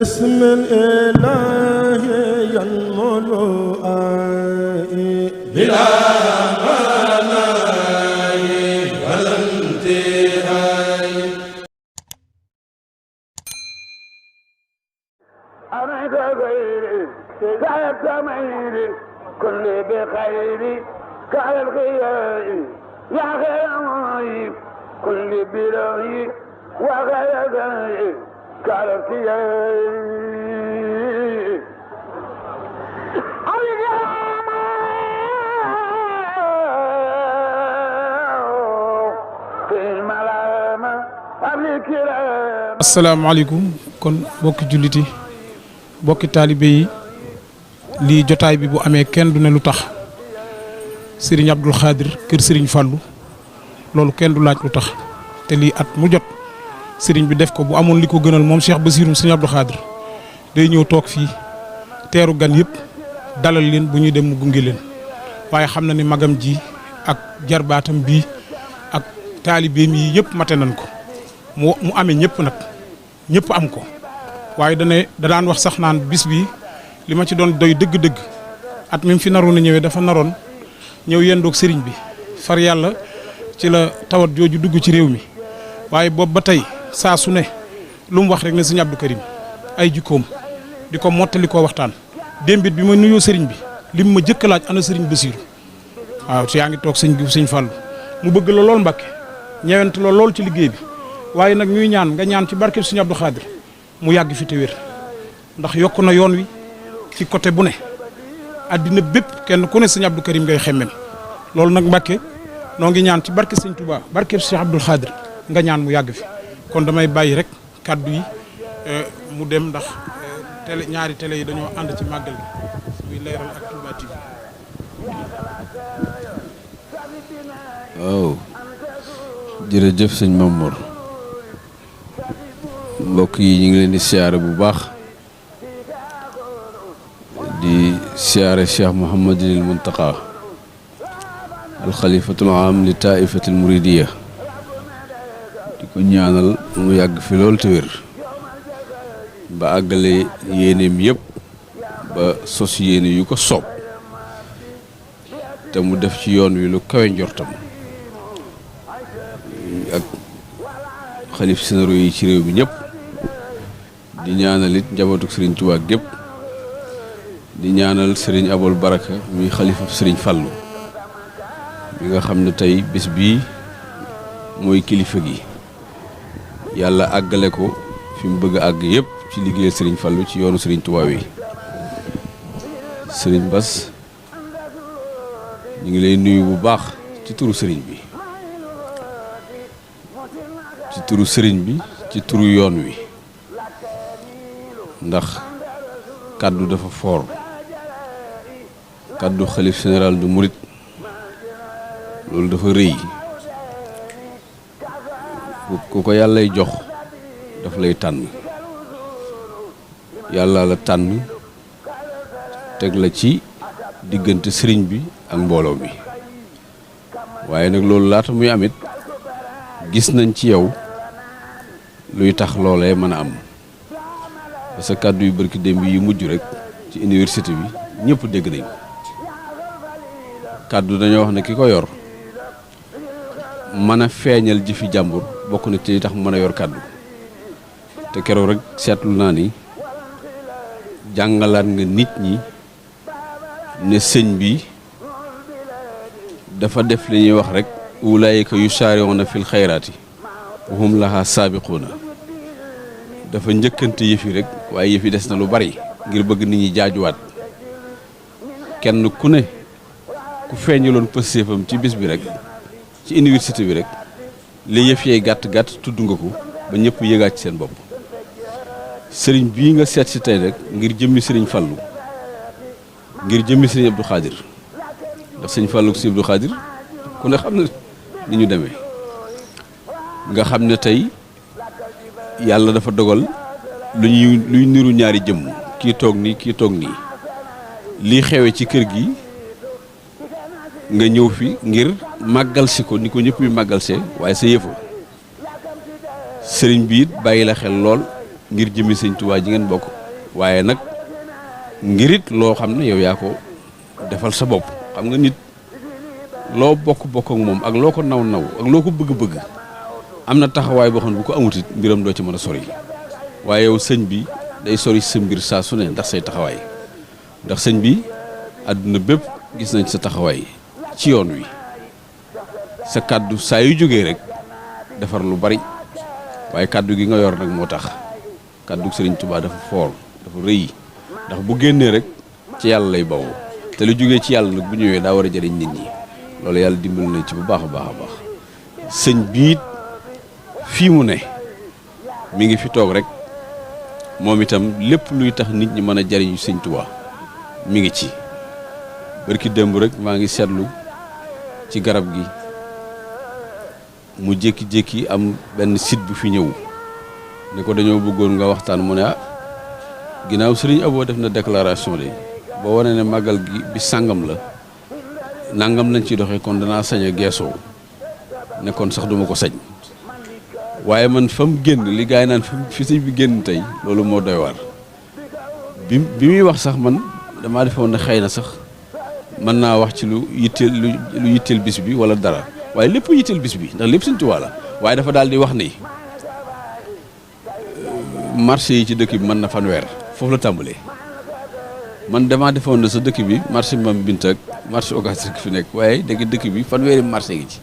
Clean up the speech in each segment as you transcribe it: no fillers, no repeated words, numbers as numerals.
بسم الإله ينمو بلا مناي ولا انتهاء. أنا غيري غير تميري كل بخير كالغياء يا غير معي كل بلاي وغير غير كالغياء asalaamaaleykum kon bokki julliti bokki taalibe yi lii jotaay bi bu amee kenn du ne lu tax Serigne Abdou Khadre kër Serigne Fallou loolu kenn du laaj lu tax te lii at mu jot Serigne bi def ko bu amoon li ko gënal moom Cheikh Bassirou Serigne Abdou Khadre day ñëw toog fii teeru gan yëpp dalal leen bu ñuy dem mu gunge leen waaye xam na ni magam ji ak jarbaatam bii ak taalibeem yi yëpp mate nañ ko mu amee ñëpp nag ñëpp am ko waaye da daan wax sax naan bis bi li ma ci doon doy dëgg-dëgg at mi fi naroon a ñëwee dafa naroon ñëw yendoog sëriñ bi far yàlla ci la tawat jooju dugg ci réew mi waaye boobu ba tey saa su ne lu mu wax rek ne sëñ Abdou Karim ay jikkoom di ko mottali koo waxtaan démbit bi ma nuyoo sëriñ bi lim ma jëkk laaj ana sëriñ Bassirou waaw te yaa ngi toog sëñ Fallou mu bëgg la lool Mbàkke ñewent la lool ci liggéey bi waaye nag ñuy ñaan nga ñaan ci barkeb sëñ Abdou Khadre mu yàgg fi te wér ndax yokk na yoon wi ci côté bu ne addina bépp kenn ku ne sëñ Abdou Karim ngay xemmem loolu nag Mbàkke noo ngi ñaan ci barke sëñ Touba barkeb sëñ Abdou Khadre nga ñaan mu yàgg fi kon damay bàyyi rek kaddu yi mu dem ndax ñaari télé yi dañoo ànd ci màggal gi muy Leeral ak Touba TV. waaw jërëjëf sëñ Mamour mbokk yi ñu ngi leen di siyaare bu baax di siyaare Cheikh Mouhamadul Mountakha alxalifatul aam li taifatil muridiya di ko ñaanal mu yàgg fi loolu te wér ba àggale yéeneem yëpp ba sos yéene yu ko soob te mu def ci yoon wi lu kawe njortam ak xalif sénéro yi ci réew mi ñëpp di ñaanal it njabootu sëriñ Tuubaa gépp di ñaanal sëriñ Abol Baraka muy xalifa sëriñ Fallou bi nga xam ne tey bés bii mooy kilifa gi yàlla àggale ko fi mu bëgg a àgg yëpp ci liggéeyal sëriñ Fallou ci yoonu sëriñ Tuubaa wi sëriñ Bass ñu ngi lay nuyu bu baax ci turu sëriñ bi ci turu sëriñ bi ci turu yoon wi ndax kàddu dafa foor kàddu xalif général du Mouride loolu dafa rëy ku ko yàllay jox daf lay tànn yàlla la tànn teg la ci diggante sëriñ bi ak mbooloo mi waaye nag loolu laata muy amit gis nañ ci yow luy tax loolee mën a am parce que kàddu yu barki démb yi mujj rek ci université bi ñëpp dégg nañ kàddu dañoo wax ne ki ko yor mën a feeñal jëfi jàmbur bokk na ci tax mu mën a yor kàddu te keroog rek seetlu naa ni jàngalaat nga nit ñi ne sëñ bi dafa def li ñuy wax rek ulaayika yusaari'uuna fil xayraati wa hum lahaa saabiquuna dafa njëkkante yëf yi rek waaye yëf yi des na lu bari ngir bëgg nit ñi jaajuwaat kenn ku ne ku feeñaloon pëstéefam ci bis bi rek ci université bi rek li yëf yee gàtt-gàtt tudd nga ko ba ñëpp yëgaat ci seen bopp sëriñ bii nga seet si tey rek ngir jëmmi sëriñ Fallou ngir jëmmi sëriñ Abdou Khadre ndax sëriñ Fallou ak sëriñ Abdou Khadre ku ne xam na ni ñu demee nga xam ne tey yàlla dafa dogal luy niru ñaari jëmm kii toog nii kii toog nii lii xewe ci kër gi nga ñëw fi ngir màggal si ko ni ko ñëpp yu màggal see waaye sa yëfa sëriñ bi it bàyyi la xel lool ngir jëmi sëñ Tuubaa ji ngeen bokk waaye nag ngirit loo xam ne yow yaa ko defal sa bopp. xam nga nit loo bokk ak moom ak loo ko naw ak loo ko bëgg am na taxawaay boo xam ne bu ko amutit mbiram doo ci mën a sori waaye yow sëñ bi day sori sa mbir saa su ne ndax say taxawaay ndax sëñ bi àdduna bépp gis nañ sa taxawaay ci yoon wi sa kàddu saa yu jógee rek defar lu bari waaye kàddu gi nga yor nag moo tax kàddu Sëriñ Tuubaa dafa foor dafa rëy ndax bu génnee rek ci yàlla lay bawoo te lu jógee ci yàlla nag bu ñëwee daa war a jëriñ nit ñi loolu yàlla dimbali nañ ci bu baax a baax a baax sëñ biit fii mu ne mi ngi fi toog rek moom itam lépp luy tax nit ñi mën a jëriñu Sëñ Tuubaa mi ngi ci barki démb rek maa ngi seetlu ci garab gi mu jékki-jékki am benn site bu fi ñëw ne ko dañoo bëggoon nga waxtaan mu ne ginnaaw Sëriñ Abo def na déclaration de boo wane ne màggal gi bi sàngam la nangam lañ ci doxee kon danaa sañ a geesoo ne kon sax duma ko sañ waaye man fa mu génn li gaay naan fi sëñ bi génn tey loolu moo doy waar bi muy wax sax man damaa defoon ne xëy na sax mën naa wax ci lu yitteel bis bi wala dara waaye lépp yitteel bis bi ndax lépp Sëñ Tuubaa la waaye dafa daal di wax ni marché yi ci dëkk bi mën na fanweer foofu la tàmbalee man damaa defoon ne sa dëkk bi marché Mame Binta ak marché Ocass fi nekk waaye dëkk bi fanweeri marché gi ci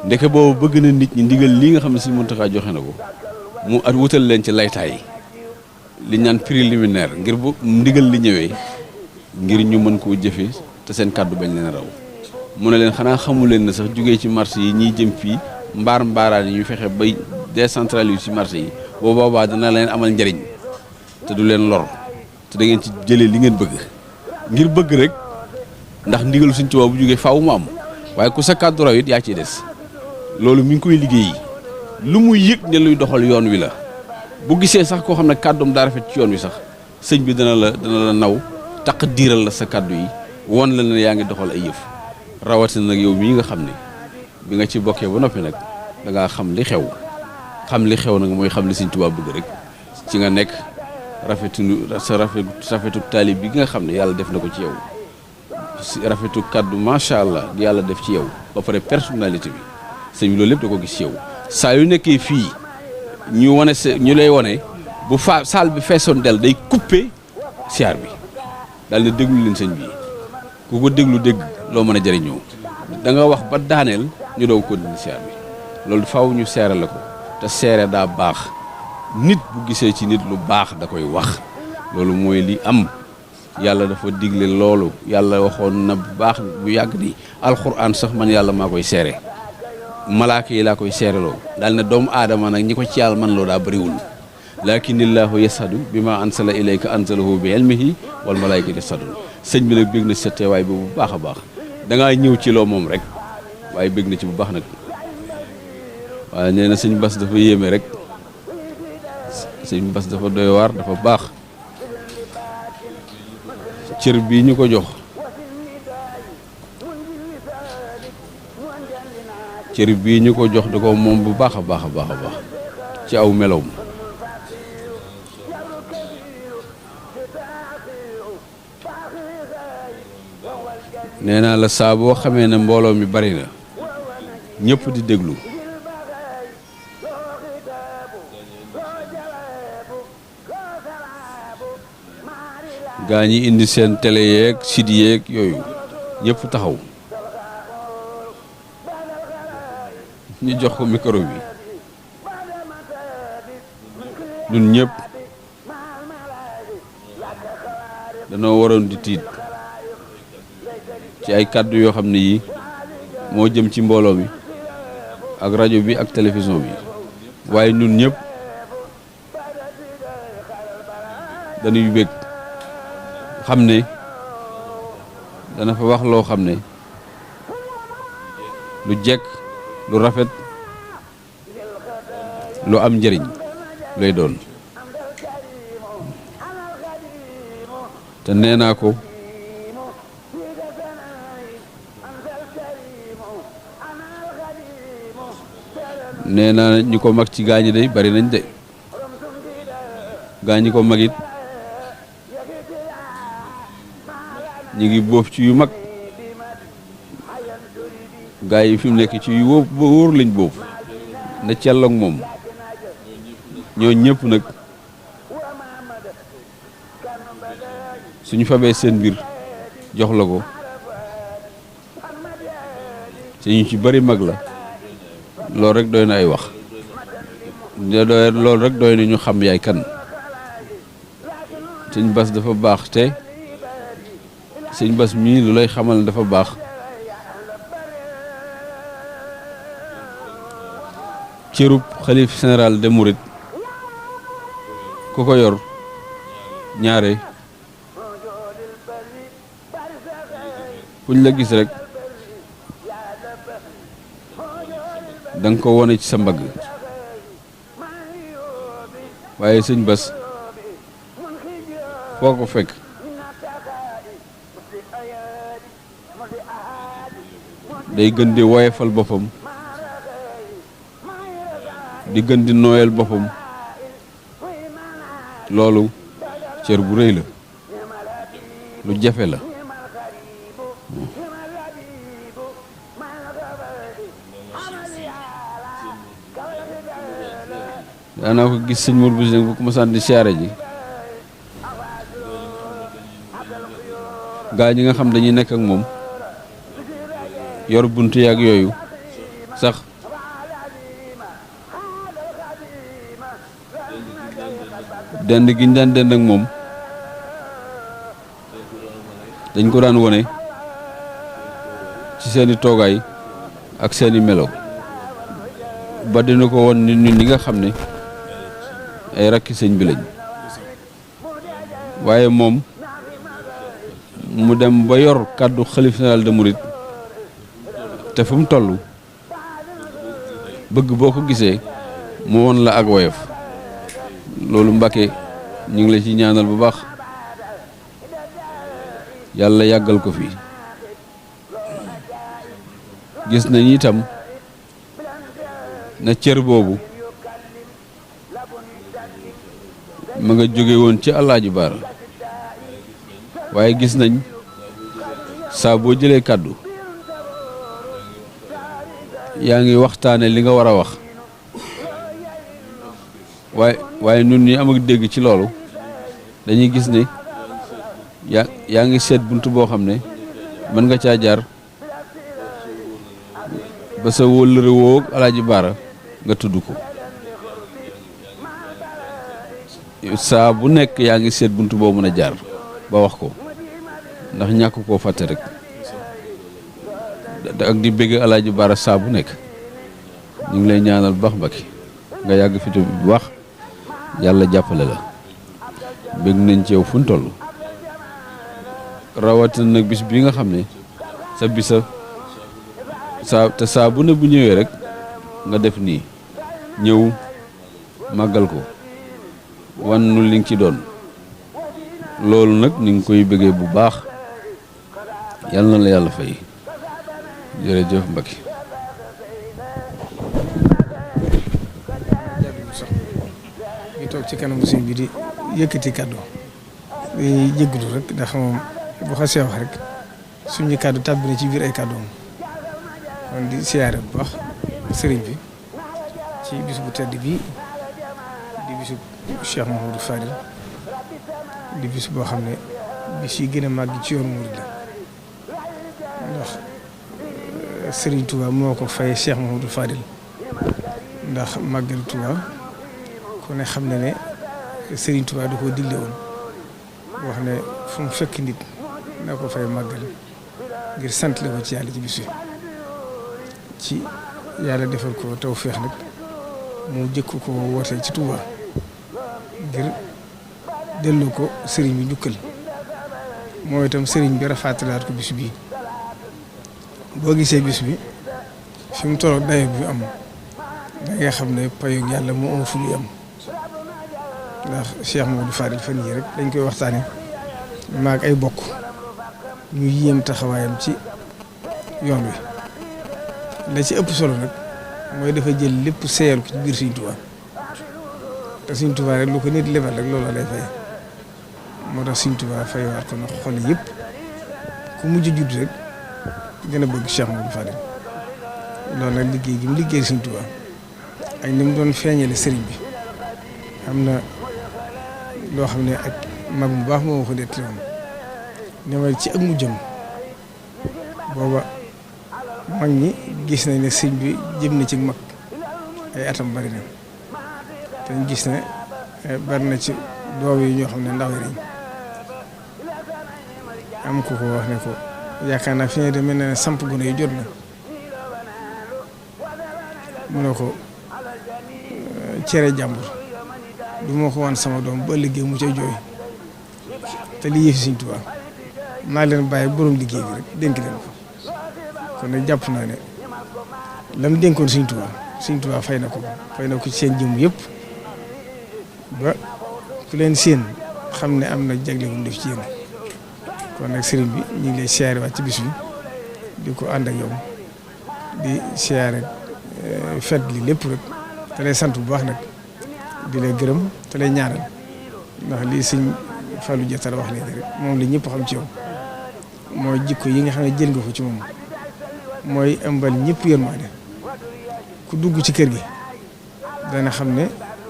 ndeke boobu bëgg na nit ñi ndigal lii nga xam ne Sëñ Muntaxa joxe na ko mu at wutal leen ci laytaay li ñaan préliminaire ngir bu ndigal li ñëwee ngir ñu mën koo jëfe te seen kàddu bañ leen raw mu ne leen xanaa xamu leen ne sax jógee ci marché yi ñiy jëm fii mbaaraan yi ñu fexe bay décentraliser ci marché yi boo boobaa dana leen amal njariñ te du leen lor te da ngeen ci jëlee li ngeen bëgg ngir bëgg rek ndax ndigalu Sëñ Tuubaa bu jógee faaw mu am waaye ku sa kàddu raw it yaa ciy des loolu mi ngi koy liggéey lu muy yëg ne luy doxal yoon wi la bu gisee sax koo xam ne kàddoom daa rafet ci yoon wi sax sëñ bi dana la naw taq diiral la sa kàddu yi won la ne yaa ngi doxal ay yëf rawatina nag yow mii nga xam ne bi nga ci bokkee ba noppi nag da ngaa xam li xew nag mooy xam li Sëñ Tuubaa bëgg rek ci nga nekk rafetu taalib bi nga xam ne yàlla def na ko ci yow rafetu kàddu macha allah di yàlla def ci yow ba pare personnalité bi sëñ bi loolu lépp da ko gis ci yow saa yu nekkee fii ñu lay wane bu saal bi feesoon del day coupé siyaar bi daal ne déglu leen sëñ bi ku ko déglu dégg loo mën a jëriñoo da nga wax ba daaneel ñu doog ko dindi siyaar bi loolu faaw ñu seere la ko te seere daa baax nit bu gisee ci nit lu baax da koy wax loolu mooy li am yàlla dafa digle loolu yàlla waxoon na bu baax bu yàgg ni alxuraan sax man yàlla maa koy seere malaaka yi laa koy seereloo daal ne doomu aadama nag ñi ko ci yàlla man loo daa bëriwul lakinnillaahu yashadu bi ma ansala ilayka anzalahu bi ilmihi wal malaayikatu yashadun sëñ bi nag bég na ci sa teewaay bi bu baax a baax dangaa ñëw ci loo moom rek waaye bég na ci bu baax nag waaye nee na sëñ Bass dafa yéeme rek sëñ Bass dafa doy waar dafa baax cër bii ñu ko jox da ko moom bu baax a baax a baax a baax ci aw melowm nee naa la saa boo xamee ne mbooloo mi bari na ñëpp di déglu gaa ñi indi seen télé yeeg site yeeg yooyu ñëpp taxaw ñu jox ko micro bi ñun ñëpp danoo waroon di tiit ci ay kàddu yoo xam ne yii moo jëm ci mbooloo mi ak rajo bi ak télévision bi waaye ñun ñëpp dañuy bég xam ne dana fa wax loo xam ne lu jekk lu rafet lu am njëriñ lay doon te nee naa ko nee naa ñu ko mag ci gaañi day bari nañ de gaa ñi ko magit ñi ngi boof ci yu mag gaa yi fi mu nekk ci yu wóor lañ boof na cell ak moom ñoo ñëpp nag suñu fabee seen mbir jox la ko te ñu ci bari mag la loolu rek doy na ay wax loolu rek doy na ñu xam yaay kan sëñ Bass dafa baax te sëñ Bass mii lu lay xamal ne dafa baax cërub xalif général des mourides ku ko yor ñaare fuñ la gis rek da nga ko wone ci sa mbagg waaye sëñ Bass foo ko fekk day gën di woyefal boppam di gën di nooyal boppam loolu cër bu rëy la lu jafe la daanaa ko gis sëñ Mour Bousso bu ko masaan di siyaare ji gaa ñi nga xam dañuy nekk ak moom yor buntu yaak yooyu sax dend gi ñu daan dend ak moom dañ ko daan wone ci seeni toogaay ak seeni melo ba dina ko won nit ñi nga xam ne ay rakki sëñ bi lañ waaye moom mu dem ba yor kàddu xalif général des mourides te fu mu toll bëgg boo ko gisee mu won la ak woyof loolu Mbàkke ñu ngi la ci ñaanal bu baax yàlla yàggal ko fi gis nañ itam na cër boobu ma nga jóge woon ci Alaaji Baara waaye gis nañ saa boo jëlee kàddu yaa ngi waxtaane li nga war a wax waaye nun ñi am ak dégg ci loolu dañuy gis ne yaa ngi seet bunt boo xam ne mën nga caa jaar ba sa wóllëre woo Alaaji Baara nga tudd ko saa bu nekk yaa ngi seet bunt boo mën a jaar ba wax ko ndax ñàkk koo fàtte rek ak di bëgg Alaaji Baara saa bu nekk ñu ngi lay ñaanal baax Mbàkke nga yàgg fi bu baax yàlla jàppale la bëgg nañ ci yow fu ñu toll rawatina nag bis bi nga xam ne sa bisa saa bu ne bu ñëwee rek nga def nii ñëw màggal ko wan nu li nga ci doon loolu nag ni ngi koy bëggee bu baax yàlla na la yàlla fay jërëjëf Mbacke. ñu toog ci kanamu sëñ bi di yëkkati kàddu dañuy jégalu rek ndax moom bu xasee wax rek suñu kàddu tàbbi na ci biir ay kàddoom kon di siyaare bu baax sëriñ bi ci bis bu tedd bi di bisu Cheikh Mouhamadou Fadil di bis boo xam ne bis yi gën a màgg ci yoonu murid la ndax Serigne Touba moo ko fay Cheikh Mouhamadou Fadil ndax màggal Touba ku ne xam ne ne Serigne Touba da koo digle woon wax ne fu mu fekk nit na ko fay màggal ngir sant la ko ci yàlla ci bis bi ci yàlla defal ko tawfeex nag mu jëkk ko wootee ci Touba ngir delloo ko sëriñ bi njukkal moo itam sëriñ bi rafaatalaat ko bis bii boo gisee bis bi fi mu tolloog dayo bi am da nga xam ne payoog yàlla moo am fu ñu am ndax Cheikh Mamadou Fadil fan yii rek dañ koy waxtaane maag ay bokk ñu yéem taxawaayam ci yoon wi la ci ëpp solo nag mooy dafa jël lépp seeyal ko ci biir Sëriñ Tuubaa te Sëriñ Tuubaa rek lu ko nit lebal rek loolu lay fay moo tax Sëriñ Tuubaa faywaat ko nag xol yëpp ku mujj judd rek gën a bëgg Cheikh Modou Fadil loolu nag liggéey gi mu liggéey Sëriñ Tuubaa ak ni mu doon feeñale sëriñ bi am na loo xam ne ak mag mu baax moo ko detti woon ne ma ci ak mu jëm booba mag ñi gis nañ ne sëriñ bi jëm na ci mag ay atam bari na te ñu gis ne bari na ci doom yi ñoo xam ne ndaw yi lañ am ku ko wax ne ko yaakaar naa fi ne de mel na ne samp gune yi jot na mu ne ko cere jàmbur du ma ko wan sama doom ba liggéey mu ca jooy te li yëfi Sëriñ Tuubaa naa leen bàyyi borom liggéey bi rek dénk leen ko kon nag jàpp naa ne lam dénkoon Sëriñ Tuubaa fay na ko ci seen jëm yëpp ba ku leen seen xam ne am na jagle bu mu def ci yéen kon nag sëriñ bi ñu ngi lay siyaare waat ci bis bi di ko ànd ak yow di siyaare fet li lépp rek te lay sant bu baax nag di lay gërëm te lay ñaanal ndax lii sëñ Fallou Diattara wax léegi rek moom la ñëpp xam ci yow mooy jikko yi nga xam ne jël nga ko ci moom mooy ëmbal ñëpp yërmande ku dugg ci kër gi dana xam ne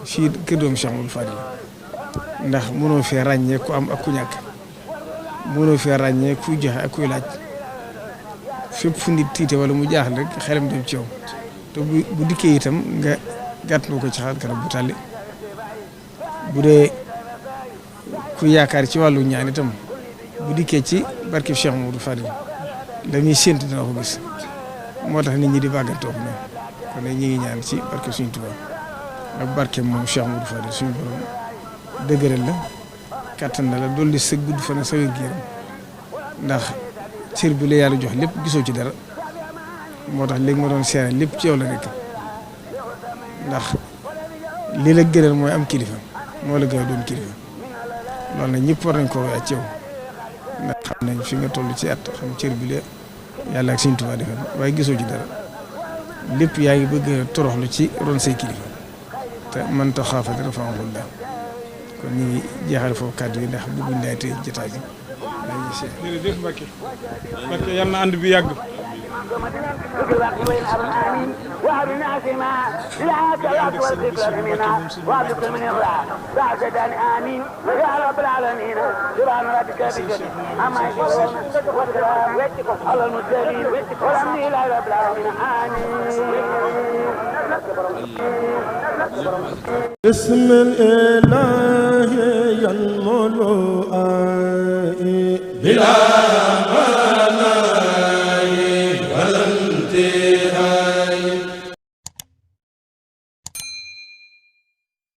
fii kër doomu Cheikh Modou Fadil ndax mënoo fee ràññee ku am ak ku ñàkk mënoo fee ràññee kuy joxe ak kuy laaj fépp fu nit tiite wala mu jaaxal rek xelam dem ci yow te bu dikkee itam nga gàtt ko ci xaal kanam bu tàlli bu dee ku yaakaar ci wàllu ñaan itam bu dikkee ci barkeb Cheikh Modou Fadil la muy séntu dina ko gis moo tax nit ñi di bàggantoo ko ne kon ñu ngi ñaan ci barkeb Sëriñ Tuubaa ak barkeb moom Cheikh Modou Fadil suñu borom dëgëral la kàttan na la dolli sa gudd fan ak sa wér-gu-yaram ndax cër bi la yàlla jox lépp gisoo ci dara moo tax léegi ma doon seere lépp ci yow la nekk ndax li la gënal mooy am kilifa moo la gën a doon kilifa loolu nag ñëpp war nañ ko royaat ci yow ndax xam nañ fi nga toll ci at xam cër bi la yàlla ak Sëriñ Tuubaa defal waaye gisoo ci dara lépp yaa ngi bëgg a toroxlu ci ron say kilifa te man ta xaafat rafa'ahu Allah kon ñu ngi jeexal foofu kàddu yi ndax bëgguñ lay tey jotaay bi. jërëjëf Mbacke Mbacke yal na ànd bi yàgg. بسم الإله ينمو بلا